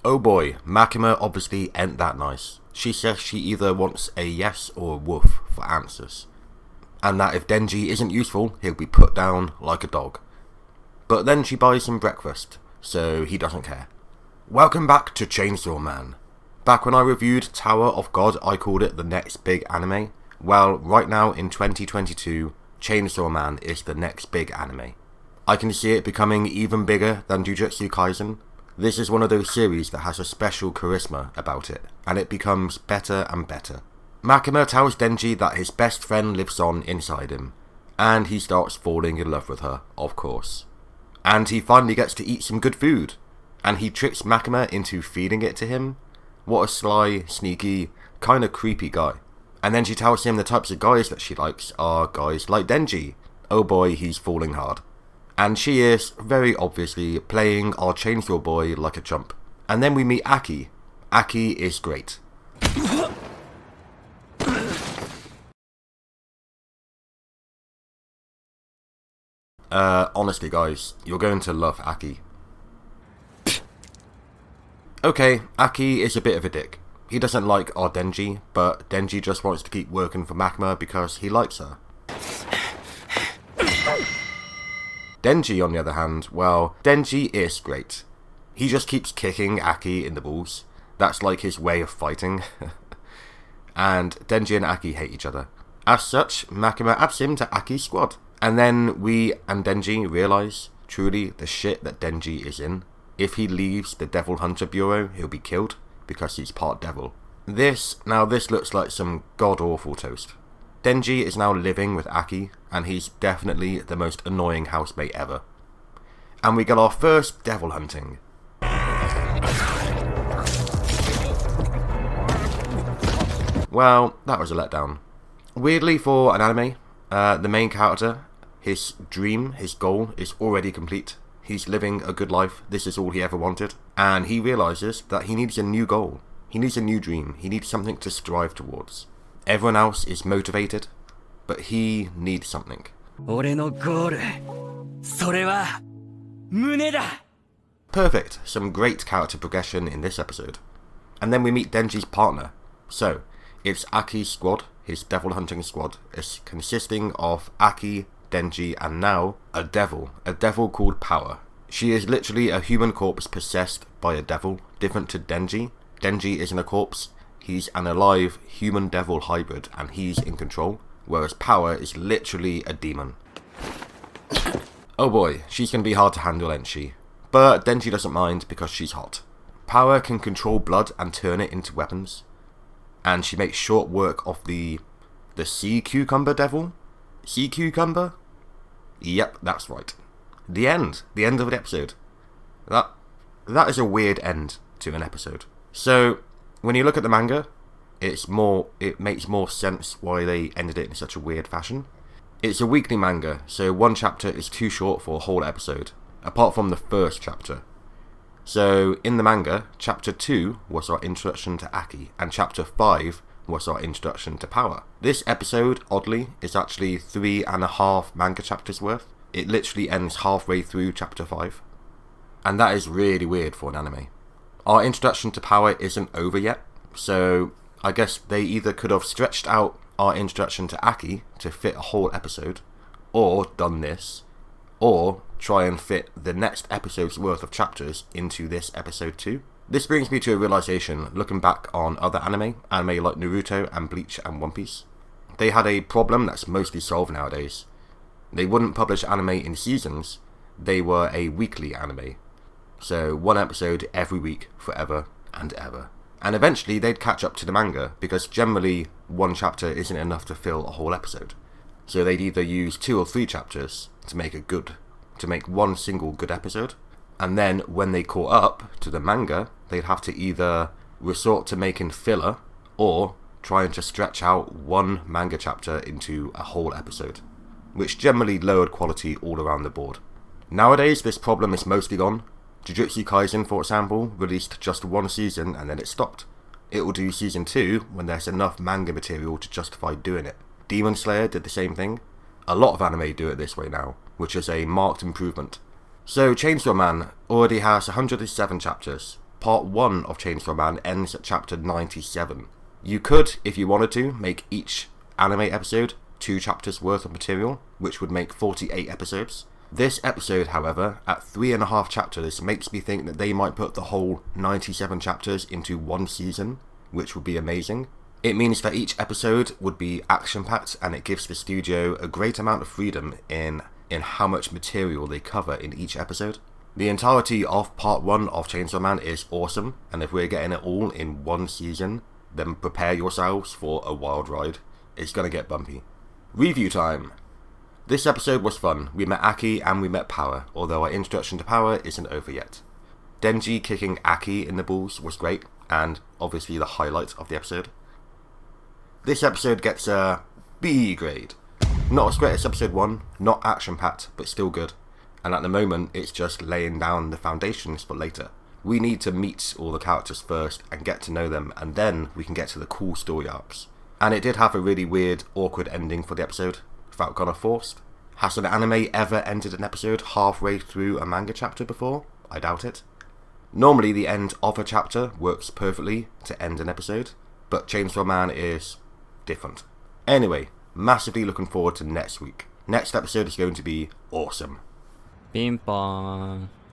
Oh boy, Makima obviously ain't that nice. She says she either wants a yes or a woof for answers, and that if Denji isn't useful, he'll be put down like a dog. But then she buys him breakfast, so he doesn't care. Welcome back to Chainsaw Man. Back when I reviewed Tower of God, I called it the next big anime. Well, right now in 2022, Chainsaw Man is the next big anime. I can see it becoming even bigger than Jujutsu Kaisen. This is one of those series that has a special charisma about it, and it becomes better and better. Makima tells Denji that his best friend lives on inside him, and he starts falling in love with her, of course. And he finally gets to eat some good food, and he tricks Makima into feeding it to him. What a sly, sneaky, kinda creepy guy. And then she tells him the types of guys that she likes are guys like Denji. Oh boy, he's falling hard. And she is, very obviously, playing our Chainsaw Boy like a chump. And then we meet Aki. Aki is great. Honestly guys, you're going to love Aki. Okay, Aki is a bit of a dick. He doesn't like our Denji, but Denji just wants to keep working for Makima because he likes her. Denji, on the other hand, well, Denji is great. He just keeps kicking Aki in the balls. That's like his way of fighting. And Denji and Aki hate each other. As such, Makima adds him to Aki's squad. And then we and Denji realise, truly, the shit that Denji is in. If he leaves the Devil Hunter Bureau, he'll be killed, because he's part devil. This looks like some god-awful toast. Denji is now living with Aki, and he's definitely the most annoying housemate ever. And we get our first devil hunting. Well, that was a letdown. Weirdly for an anime, the main character, his dream, his goal is already complete. He's living a good life, this is all he ever wanted, and he realises that he needs a new goal. He needs a new dream, he needs something to strive towards. Everyone else is motivated, but he needs something. Perfect, some great character progression in this episode. And then we meet Denji's partner. So, it's Aki's squad, his devil hunting squad, is consisting of Aki, Denji, and now a devil called Power. She is literally a human corpse possessed by a devil, different to Denji. Denji isn't a corpse, he's an alive human-devil hybrid, and he's in control, whereas Power is literally a demon. Oh boy, she's gonna be hard to handle, ain't she? But Denji doesn't mind because she's hot. Power can control blood and turn it into weapons, and she makes short work of the sea cucumber devil? Sea cucumber? Yep, that's right. The end of an episode. That is a weird end to an episode. So, when you look at the manga, it makes more sense why they ended it in such a weird fashion. It's a weekly manga, so one chapter is too short for a whole episode, apart from the first chapter. So, in the manga, chapter 2 was our introduction to Aki, and chapter 5 was our introduction to Power. This episode, oddly, is actually 3.5 manga chapters worth. It literally ends halfway through chapter 5. And that is really weird for an anime. Our introduction to Power isn't over yet, so I guess they either could have stretched out our introduction to Aki to fit a whole episode, or done this, or try and fit the next episode's worth of chapters into this episode too. This brings me to a realization, looking back on other anime like Naruto and Bleach and One Piece. They had a problem that's mostly solved nowadays. They wouldn't publish anime in seasons, they were a weekly anime. So one episode every week, forever and ever. And eventually they'd catch up to the manga, because generally one chapter isn't enough to fill a whole episode. So they'd either use 2 or 3 chapters to make one single good episode. And then when they caught up to the manga, they'd have to either resort to making filler or trying to stretch out one manga chapter into a whole episode, which generally lowered quality all around the board. Nowadays, this problem is mostly gone. Jujutsu Kaisen, for example, released just 1 season and then it stopped. It will do season 2 when there's enough manga material to justify doing it. Demon Slayer did the same thing. A lot of anime do it this way now, which is a marked improvement. So Chainsaw Man already has 107 chapters, part 1 of Chainsaw Man ends at chapter 97. You could, if you wanted to, make each anime episode 2 chapters worth of material, which would make 48 episodes. This episode, however, at 3.5 chapters, makes me think that they might put the whole 97 chapters into one season, which would be amazing. It means that each episode would be action-packed, and it gives the studio a great amount of freedom in how much material they cover in each episode. The entirety of part 1 of Chainsaw Man is awesome, and if we're getting it all in one season, then prepare yourselves for a wild ride. It's gonna get bumpy. Review time! This episode was fun. We met Aki and we met Power, although our introduction to Power isn't over yet. Denji kicking Aki in the balls was great, and obviously the highlight of the episode. This episode gets a B grade. Not as great as episode 1, not action-packed, but still good. And at the moment, it's just laying down the foundations for later. We need to meet all the characters first and get to know them, and then we can get to the cool story arcs. And it did have a really weird, awkward ending for the episode. Felt kind of forced. Has an anime ever ended an episode halfway through a manga chapter before? I doubt it. Normally the end of a chapter works perfectly to end an episode, but Chainsaw Man is different. Anyway, massively looking forward to next week. Next episode is going to be awesome. Ping pong.